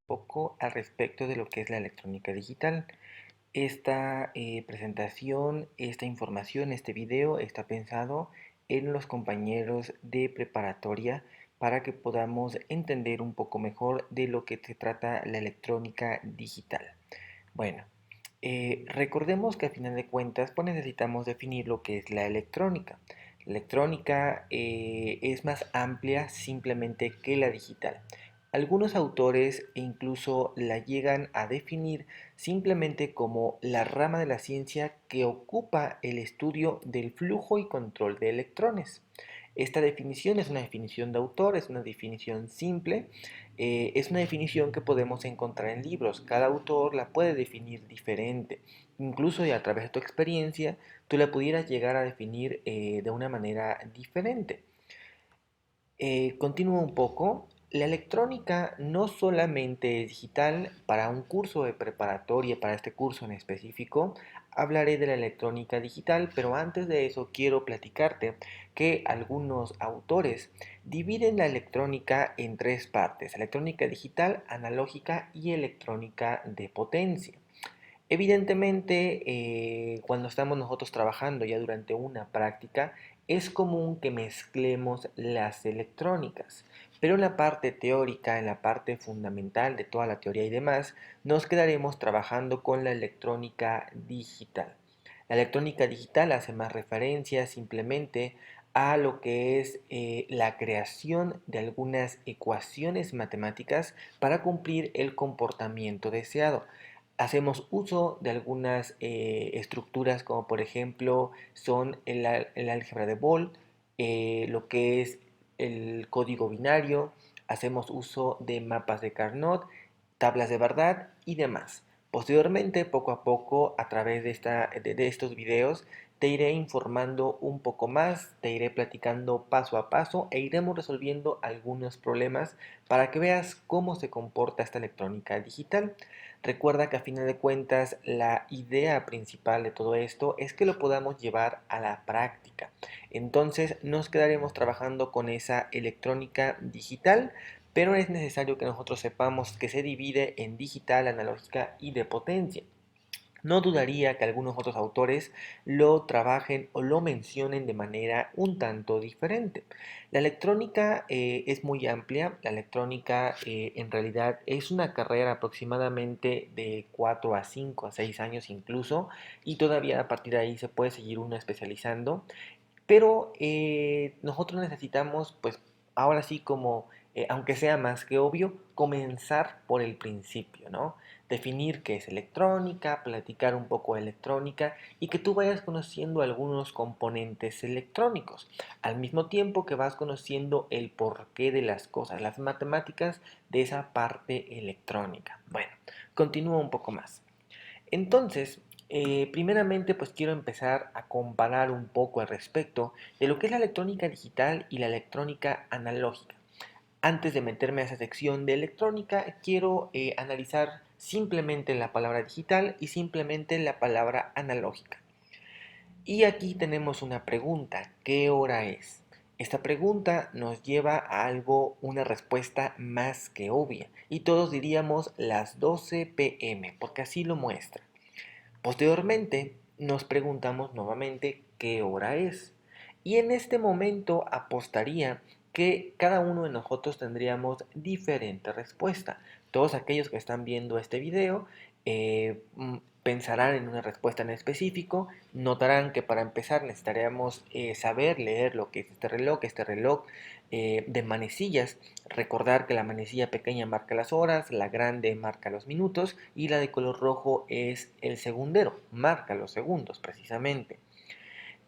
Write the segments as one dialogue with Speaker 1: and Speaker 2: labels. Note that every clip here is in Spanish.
Speaker 1: Poco al respecto de lo que es la electrónica digital. Esta presentación, esta información, este video está pensado en los compañeros de preparatoria para que podamos entender un poco mejor de lo que se trata la electrónica digital. Bueno, recordemos que a final de cuentas pues necesitamos definir lo que es la electrónica. La electrónica es más amplia simplemente que la digital. Algunos autores incluso la llegan a definir simplemente como la rama de la ciencia que ocupa el estudio del flujo y control de electrones. Esta definición es una definición de autor, es una definición simple, es una definición que podemos encontrar en libros. Cada autor la puede definir diferente. Incluso y a través de tu experiencia, tú la pudieras llegar a definir de una manera diferente. Continúo un poco. La electrónica no solamente es digital. Para un curso de preparatoria, para este curso en específico, hablaré de la electrónica digital, pero antes de eso quiero platicarte que algunos autores dividen la electrónica en tres partes: electrónica digital, analógica y electrónica de potencia. Evidentemente, cuando estamos nosotros trabajando ya durante una práctica, es común que mezclemos las electrónicas, pero en la parte teórica, en la parte fundamental de toda la teoría y demás, nos quedaremos trabajando con la electrónica digital. La electrónica digital hace más referencia simplemente a lo que es la creación de algunas ecuaciones matemáticas para cumplir el comportamiento deseado. Hacemos uso de algunas estructuras como por ejemplo son el álgebra de Boole, lo que es el código binario, hacemos uso de mapas de Carnot, tablas de verdad y demás. Posteriormente, poco a poco, a través de estos videos, te iré informando un poco más, te iré platicando paso a paso e iremos resolviendo algunos problemas para que veas cómo se comporta esta electrónica digital. Recuerda que a final de cuentas la idea principal de todo esto es que lo podamos llevar a la práctica. Entonces nos quedaremos trabajando con esa electrónica digital, pero es necesario que nosotros sepamos que se divide en digital, analógica y de potencia. No dudaría que algunos otros autores lo trabajen o lo mencionen de manera un tanto diferente. La electrónica es muy amplia. La electrónica en realidad es una carrera aproximadamente de 4 a 5 a 6 años incluso, y todavía a partir de ahí se puede seguir uno especializando. Pero nosotros necesitamos, pues ahora sí como, aunque sea más que obvio, comenzar por el principio, ¿no? Definir qué es electrónica, platicar un poco de electrónica y que tú vayas conociendo algunos componentes electrónicos, al mismo tiempo que vas conociendo el porqué de las cosas, las matemáticas de esa parte electrónica. Bueno, continúo un poco más. Entonces, primeramente pues quiero empezar a comparar un poco al respecto de lo que es la electrónica digital y la electrónica analógica. Antes de meterme a esa sección de electrónica, quiero analizar simplemente la palabra digital y simplemente la palabra analógica. Y aquí tenemos una pregunta: ¿qué hora es? Esta pregunta nos lleva a algo, una respuesta más que obvia, y todos diríamos las 12 p.m., porque así lo muestra. Posteriormente, nos preguntamos nuevamente qué hora es. Y en este momento apostaría que cada uno de nosotros tendríamos diferente respuesta. Todos aquellos que están viendo este video pensarán en una respuesta en específico. Notarán que para empezar necesitaríamos saber leer lo que es este reloj de manecillas. Recordar que la manecilla pequeña marca las horas, la grande marca los minutos y la de color rojo es el segundero, marca los segundos precisamente.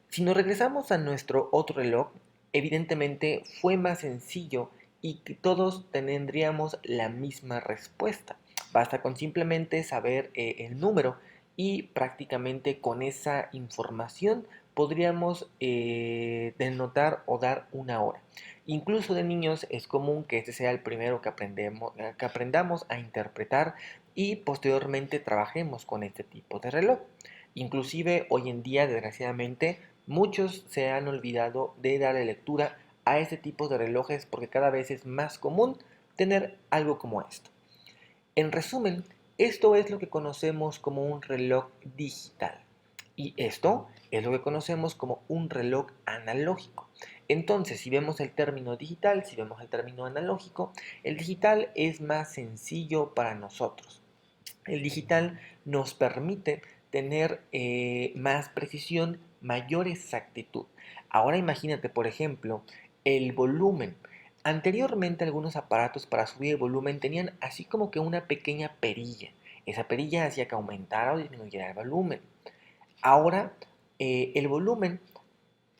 Speaker 1: Si nos regresamos a nuestro otro reloj, evidentemente fue más sencillo y que todos tendríamos la misma respuesta. Basta con simplemente saber el número y prácticamente con esa información podríamos denotar o dar una hora. Incluso de niños es común que este sea el primero que aprendamos a interpretar y posteriormente trabajemos con este tipo de reloj. Inclusive hoy en día, desgraciadamente, muchos se han olvidado de darle lectura a este tipo de relojes porque cada vez es más común tener algo como esto. En resumen, esto es lo que conocemos como un reloj digital y esto es lo que conocemos como un reloj analógico. Entonces, si vemos el término digital, si vemos el término analógico, el digital es más sencillo para nosotros. El digital nos permite tener más precisión, mayor exactitud. Ahora imagínate, por ejemplo, el volumen. Anteriormente algunos aparatos para subir el volumen tenían así como que una pequeña perilla. Esa perilla hacía que aumentara o disminuyera el volumen. Ahora el volumen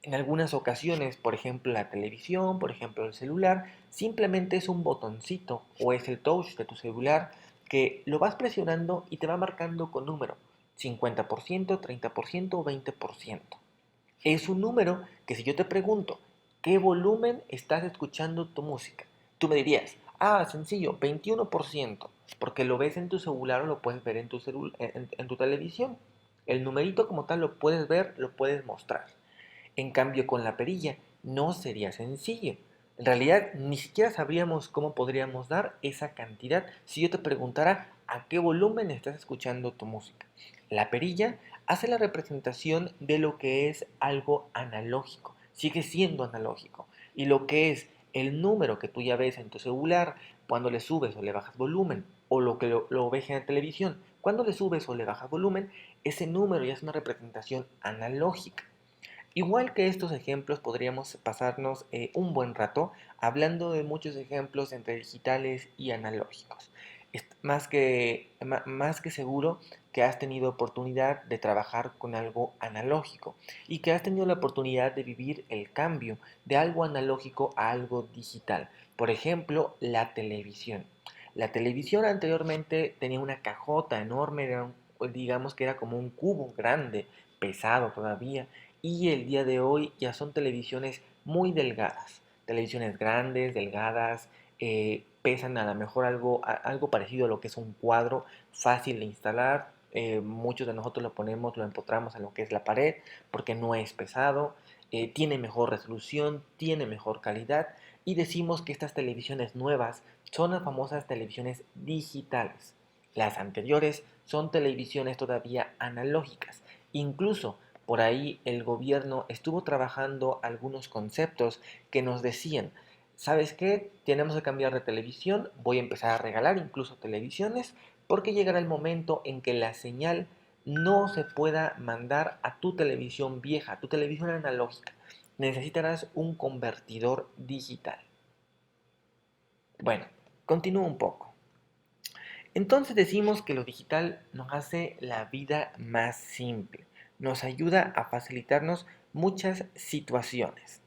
Speaker 1: en algunas ocasiones, por ejemplo la televisión, por ejemplo el celular, simplemente es un botoncito o es el touch de tu celular que lo vas presionando y te va marcando con número 50%, 30% o 20%. Es un número que si yo te pregunto, ¿qué volumen estás escuchando tu música? Tú me dirías, sencillo, 21%, porque lo ves en tu celular o lo puedes ver en tu televisión. El numerito como tal lo puedes ver, lo puedes mostrar. En cambio, con la perilla no sería sencillo. En realidad, ni siquiera sabríamos cómo podríamos dar esa cantidad si yo te preguntara a qué volumen estás escuchando tu música. La perilla hace la representación de lo que es algo analógico, sigue siendo analógico. Y lo que es el número que tú ya ves en tu celular cuando le subes o le bajas volumen, o lo que lo ves en la televisión, cuando le subes o le bajas volumen, ese número ya es una representación analógica. Igual que estos ejemplos, podríamos pasarnos un buen rato hablando de muchos ejemplos entre digitales y analógicos. Es más que seguro que has tenido oportunidad de trabajar con algo analógico y que has tenido la oportunidad de vivir el cambio de algo analógico a algo digital. Por ejemplo, la televisión. La televisión anteriormente tenía una cajota enorme, digamos que era como un cubo grande, pesado todavía, y el día de hoy ya son televisiones muy delgadas, televisiones grandes, delgadas, pesan a lo mejor algo parecido a lo que es un cuadro, fácil de instalar. Muchos de nosotros lo ponemos, lo empotramos en lo que es la pared porque no es pesado, tiene mejor resolución, tiene mejor calidad y decimos que estas televisiones nuevas son las famosas televisiones digitales. Las anteriores son televisiones todavía analógicas. Incluso por ahí el gobierno estuvo trabajando algunos conceptos que nos decían, ¿sabes qué? Tenemos que cambiar de televisión, voy a empezar a regalar incluso televisiones, porque llegará el momento en que la señal no se pueda mandar a tu televisión vieja, a tu televisión analógica. Necesitarás un convertidor digital. Bueno, continúo un poco. Entonces decimos que lo digital nos hace la vida más simple, nos ayuda a facilitarnos muchas situaciones.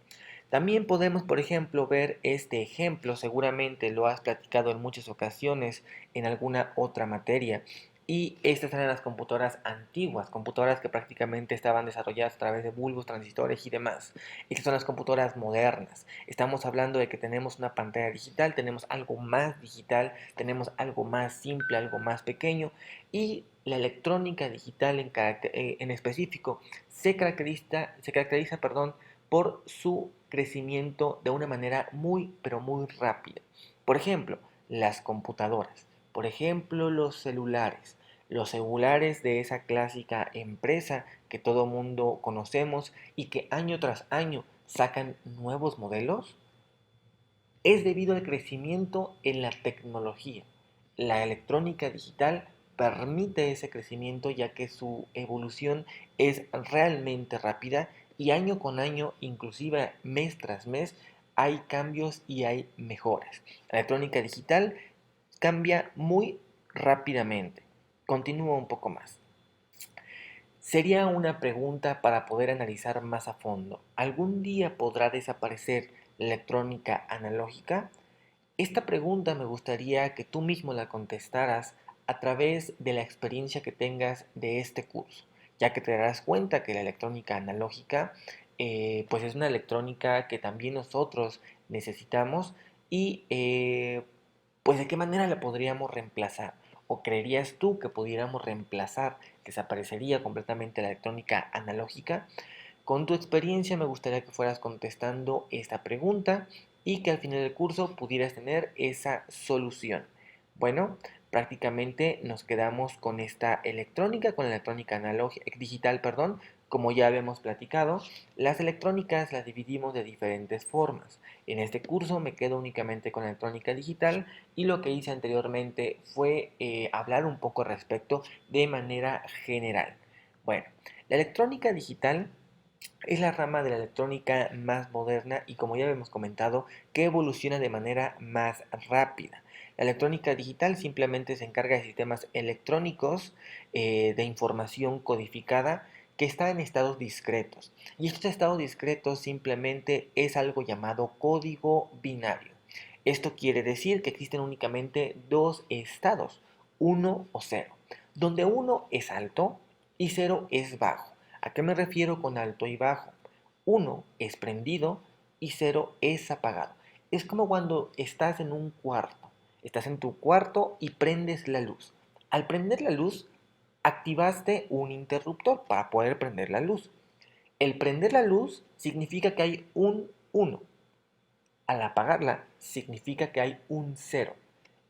Speaker 1: También podemos, por ejemplo, ver este ejemplo, seguramente lo has platicado en muchas ocasiones en alguna otra materia, y estas eran las computadoras antiguas, computadoras que prácticamente estaban desarrolladas a través de bulbos, transistores y demás. Estas son las computadoras modernas. Estamos hablando de que tenemos una pantalla digital, tenemos algo más digital, tenemos algo más simple, algo más pequeño, y la electrónica digital en específico se caracteriza, perdón, por su crecimiento de una manera muy, pero muy rápida. Por ejemplo, las computadoras, por ejemplo, los celulares de esa clásica empresa que todo mundo conocemos y que año tras año sacan nuevos modelos, es debido al crecimiento en la tecnología. La electrónica digital permite ese crecimiento ya que su evolución es realmente rápida y año con año, inclusive mes tras mes, hay cambios y hay mejoras. La electrónica digital cambia muy rápidamente. Continúo un poco más. Sería una pregunta para poder analizar más a fondo. ¿Algún día podrá desaparecer la electrónica analógica? Esta pregunta me gustaría que tú mismo la contestaras a través de la experiencia que tengas de este curso. ya que te darás cuenta que la electrónica analógica pues es una electrónica que también nosotros necesitamos y pues de qué manera la podríamos reemplazar. ¿O creerías tú que pudiéramos reemplazar, desaparecería completamente la electrónica analógica? Con tu experiencia me gustaría que fueras contestando esta pregunta y que al final del curso pudieras tener esa solución. Bueno, prácticamente nos quedamos con esta electrónica, con la electrónica digital, perdón. Como ya habíamos platicado, las electrónicas las dividimos de diferentes formas. En este curso me quedo únicamente con la electrónica digital y lo que hice anteriormente fue hablar un poco al respecto de manera general. Bueno, la electrónica digital es la rama de la electrónica más moderna y, como ya hemos comentado, que evoluciona de manera más rápida. La electrónica digital simplemente se encarga de sistemas electrónicos de información codificada que están en estados discretos. Y estos estados discretos simplemente es algo llamado código binario. Esto quiere decir que existen únicamente dos estados, uno o cero, donde uno es alto y cero es bajo. ¿A qué me refiero con alto y bajo? Uno es prendido y cero es apagado. Es como cuando estás en un cuarto. Estás en tu cuarto y prendes la luz. Al prender la luz, activaste un interruptor para poder prender la luz. El prender la luz significa que hay un uno. Al apagarla, significa que hay un cero.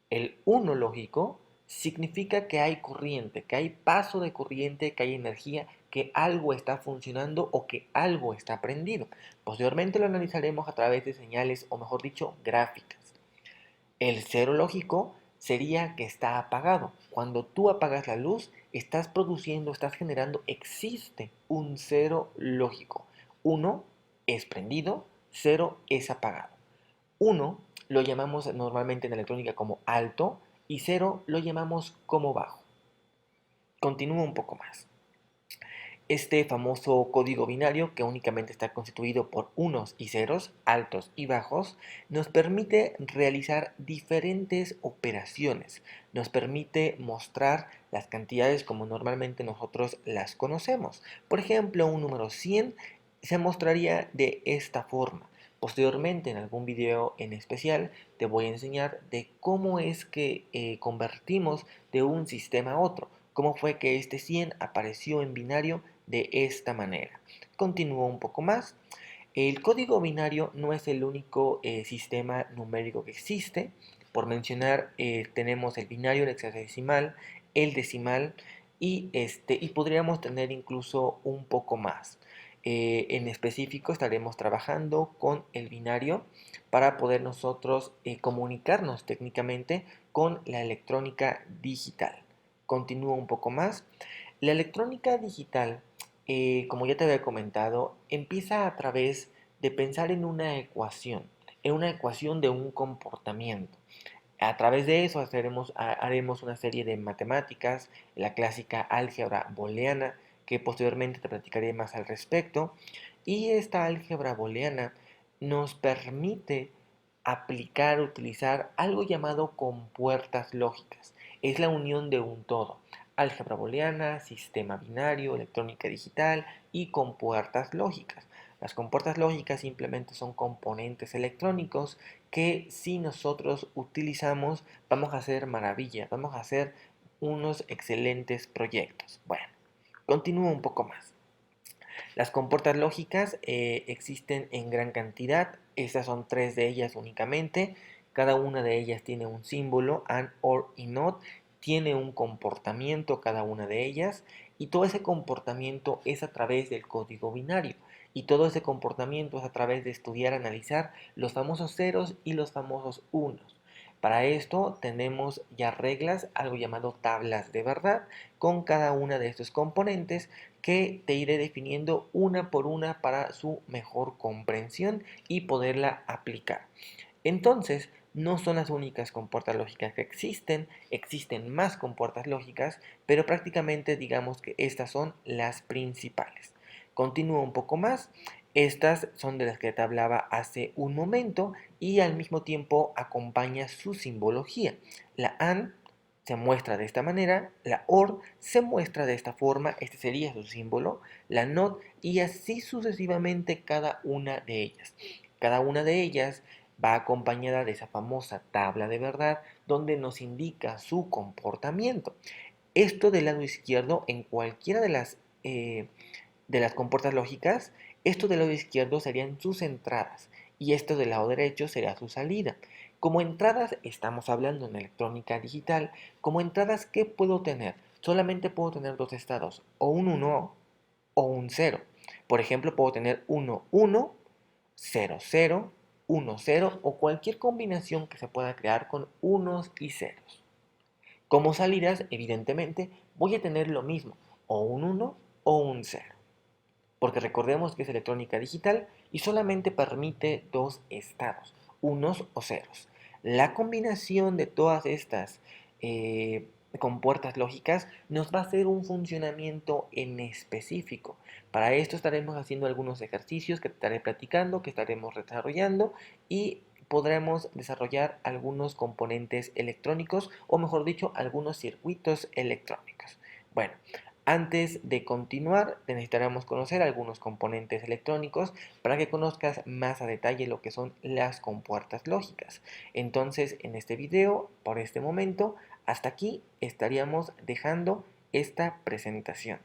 Speaker 1: El uno lógico significa que hay corriente, que hay paso de corriente, que hay energía, que algo está funcionando o que algo está prendido. Posteriormente lo analizaremos a través de señales, o mejor dicho, gráficas. El cero lógico sería que está apagado. Cuando tú apagas la luz, estás produciendo, estás generando, existe un cero lógico. Uno es prendido, cero es apagado. Uno lo llamamos normalmente en electrónica como alto y cero lo llamamos como bajo. Continúo un poco más. Este famoso código binario, que únicamente está constituido por unos y ceros, altos y bajos, nos permite realizar diferentes operaciones. Nos permite mostrar las cantidades como normalmente nosotros las conocemos. Por ejemplo, un número 100 se mostraría de esta forma. Posteriormente, en algún video en especial, te voy a enseñar de cómo es que convertimos de un sistema a otro. Cómo fue que este 100 apareció en binario de esta manera. Continúo un poco más. El código binario no es el único sistema numérico que existe. Por mencionar, tenemos el binario, el hexadecimal, el decimal y podríamos tener incluso un poco más. En específico estaremos trabajando con el binario para poder nosotros comunicarnos técnicamente con la electrónica digital. Continúo un poco más. La electrónica digital, como ya te había comentado, empieza a través de pensar en una ecuación de un comportamiento. A través de eso haremos una serie de matemáticas, la clásica álgebra booleana, que posteriormente te platicaré más al respecto. Y esta álgebra booleana nos permite aplicar, utilizar algo llamado compuertas lógicas. Es la unión de un todo. Álgebra booleana, sistema binario, electrónica digital y compuertas lógicas. Las compuertas lógicas simplemente son componentes electrónicos que si nosotros utilizamos vamos a hacer maravillas, vamos a hacer unos excelentes proyectos. Bueno, continúo un poco más. Las compuertas lógicas existen en gran cantidad, estas son tres de ellas únicamente, cada una de ellas tiene un símbolo, and, or y not, tiene un comportamiento cada una de ellas y todo ese comportamiento es a través del código binario y todo ese comportamiento es a través de estudiar, analizar los famosos ceros y los famosos unos. Para esto tenemos ya reglas, algo llamado tablas de verdad, con cada una de estos componentes que te iré definiendo una por una para su mejor comprensión y poderla aplicar. Entonces, no son las únicas compuertas lógicas que existen, existen más compuertas lógicas, pero prácticamente digamos que estas son las principales. Continúo un poco más. Estas son de las que te hablaba hace un momento y al mismo tiempo acompaña su simbología. La AND se muestra de esta manera, la OR se muestra de esta forma, este sería su símbolo, la NOT y así sucesivamente cada una de ellas. Cada una de ellas va acompañada de esa famosa tabla de verdad donde nos indica su comportamiento. Esto del lado izquierdo en cualquiera de las compuertas lógicas, esto del lado izquierdo serían sus entradas y esto del lado derecho sería su salida. Como entradas, estamos hablando en electrónica digital, como entradas, ¿qué puedo tener? Solamente puedo tener dos estados, o un 1 o un 0. Por ejemplo, puedo tener 1, 1, 0, 0, 1, 0 o cualquier combinación que se pueda crear con unos y ceros. Como salidas, evidentemente, voy a tener lo mismo, o un 1 o un 0 porque recordemos que es electrónica digital y solamente permite dos estados, unos o ceros. La combinación de todas estas compuertas lógicas nos va a hacer un funcionamiento en específico. Para esto estaremos haciendo algunos ejercicios que estaré platicando, que estaremos desarrollando y podremos desarrollar algunos componentes electrónicos o mejor dicho, algunos circuitos electrónicos. Bueno, antes de continuar, necesitaremos conocer algunos componentes electrónicos para que conozcas más a detalle lo que son las compuertas lógicas. Entonces, en este video, por este momento, hasta aquí estaríamos dejando esta presentación.